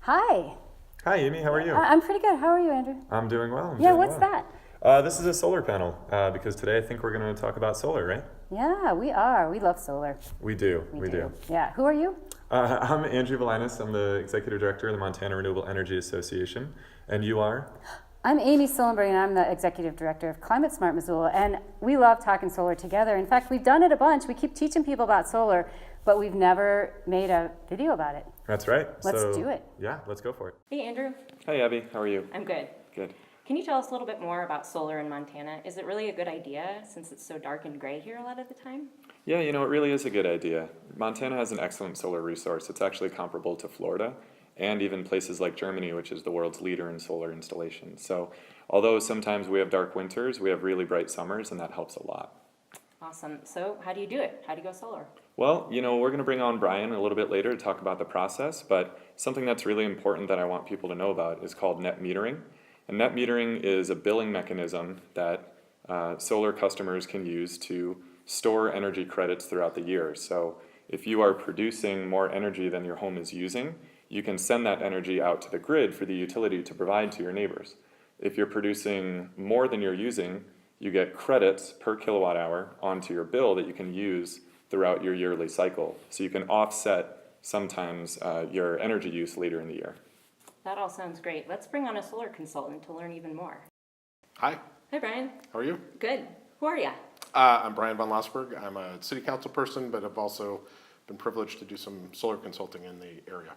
Hi. Hi, Amy. How are you? I'm pretty good. How are you, Andrew? I'm doing well. Yeah, what's that? This is a solar panel because today I think we're going to talk about solar, right? Yeah, we are. We love solar. We do. We do. Yeah. Who are you? I'm Andrew Valinas. I'm the Executive Director of the Montana Renewable Energy Association. And you are? I'm Amy Sullenberg, and I'm the Executive Director of Climate Smart Missoula. And we love talking solar together. In fact, we've done it a bunch. We keep teaching people about solar, but we've never made a video about it. That's right. Let's do it. Yeah, let's go for it. Hey, Andrew. Hi, Abby. How are you? I'm good. Good. Can you tell us a little bit more about solar in Montana? Is it really a good idea since it's so dark and gray here a lot of the time? Yeah, it really is a good idea. Montana has an excellent solar resource. It's actually comparable to Florida and even places like Germany, which is the world's leader in solar installations. So although sometimes we have dark winters, we have really bright summers, and that helps a lot. Awesome. So how do you do it? How do you go solar? Well, we're going to bring on Brian a little bit later to talk about the process, but something that's really important that I want people to know about is called net metering. And net metering is a billing mechanism that solar customers can use to store energy credits throughout the year. So if you are producing more energy than your home is using, you can send that energy out to the grid for the utility to provide to your neighbors. If you're producing more than you're using, you get credits per kilowatt hour onto your bill that you can use throughout your yearly cycle. So you can offset sometimes your energy use later in the year. That all sounds great. Let's bring on a solar consultant to learn even more. Hi, Hi, Brian. how are you? Good. Who are you? I'm Brian von Lossberg. I'm a city council person, but I've also been privileged to do some solar consulting in the area.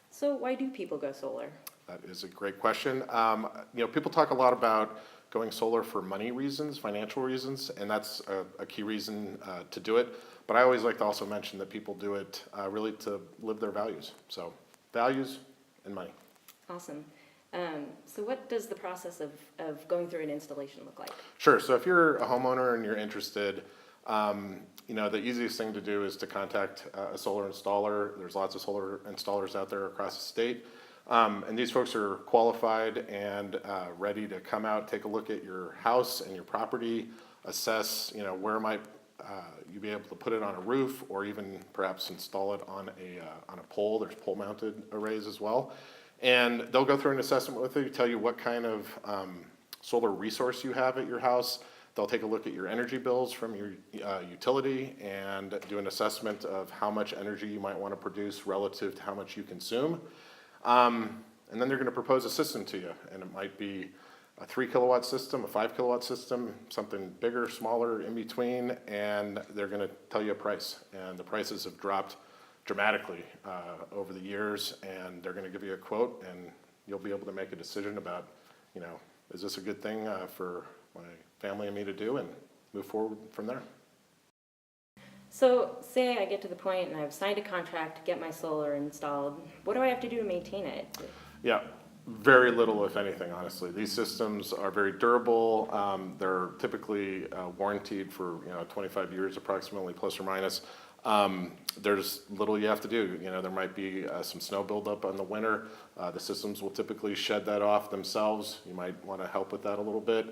So why do people go solar? That is a great question. People talk a lot about going solar for money reasons, financial reasons, and that's a key reason to do it. But I always like to also mention that people do it really to live their values. So values and money. Awesome. So what does the process of going through an installation look like? Sure. So if you're a homeowner and you're interested, the easiest thing to do is to contact a solar installer. There's lots of solar installers out there across the state. And these folks are qualified and ready to come out, take a look at your house and your property, assess, where might you be able to put it on a roof or even perhaps install it on a pole. There's pole-mounted arrays as well. And they'll go through an assessment with you, tell you what kind of solar resource you have at your house. They'll take a look at your energy bills from your utility and do an assessment of how much energy you might want to produce relative to how much you consume. And then they're going to propose a system to you, and it might be a 3 kilowatt system, a 5 kilowatt system, something bigger, smaller, in between, and they're going to tell you a price. And the prices have dropped dramatically over the years, and they're going to give you a quote, and you'll be able to make a decision about, is this a good thing for my family and me to do, and move forward from there. So say I get to the point and I've signed a contract to get my solar installed. What do I have to do to maintain it? Yeah, very little, if anything, honestly. These systems are very durable. They're typically warranted for 25 years approximately, plus or minus. There's little you have to do. There might be some snow buildup in the winter. The systems will typically shed that off themselves. You might want to help with that a little bit.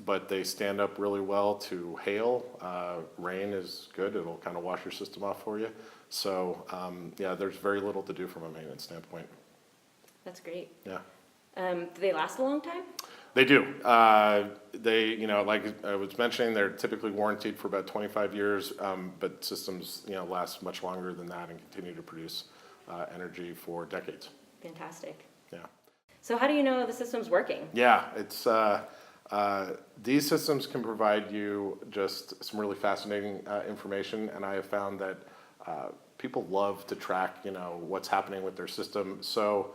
But they stand up really well to hail. Rain is good. It'll kind of wash your system off for you. So, there's very little to do from a maintenance standpoint. That's great. Yeah. Do they last a long time? They do. Like I was mentioning, they're typically warranted for about 25 years, but systems, last much longer than that and continue to produce energy for decades. Fantastic. Yeah. So how do you know the system's working? Yeah, it's these systems can provide you just some really fascinating information, and I have found that people love to track, what's happening with their system. So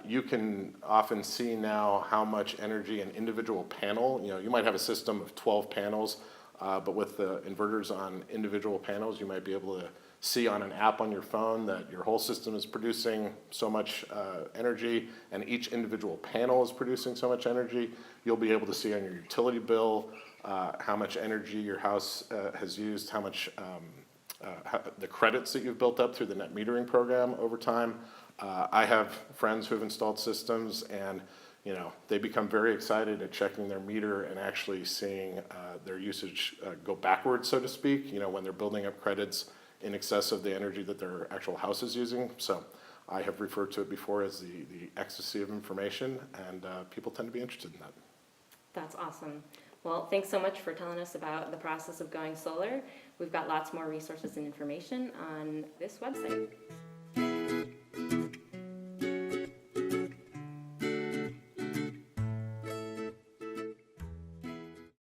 you can often see now how much energy an individual panel, you might have a system of 12 panels, but with the inverters on individual panels, you might be able to see on an app on your phone that your whole system is producing so much energy, and each individual panel is producing so much energy. You'll be able to see on your utility bill how much energy your house has used, how much the credits that you've built up through the net metering program over time. I have friends who have installed systems, and they become very excited at checking their meter and actually seeing their usage go backwards, so to speak, when they're building up credits in excess of the energy that their actual house is using. So I have referred to it before as the ecstasy of information, and people tend to be interested in that. That's awesome. Well, thanks so much for telling us about the process of going solar. We've got lots more resources and information on this website.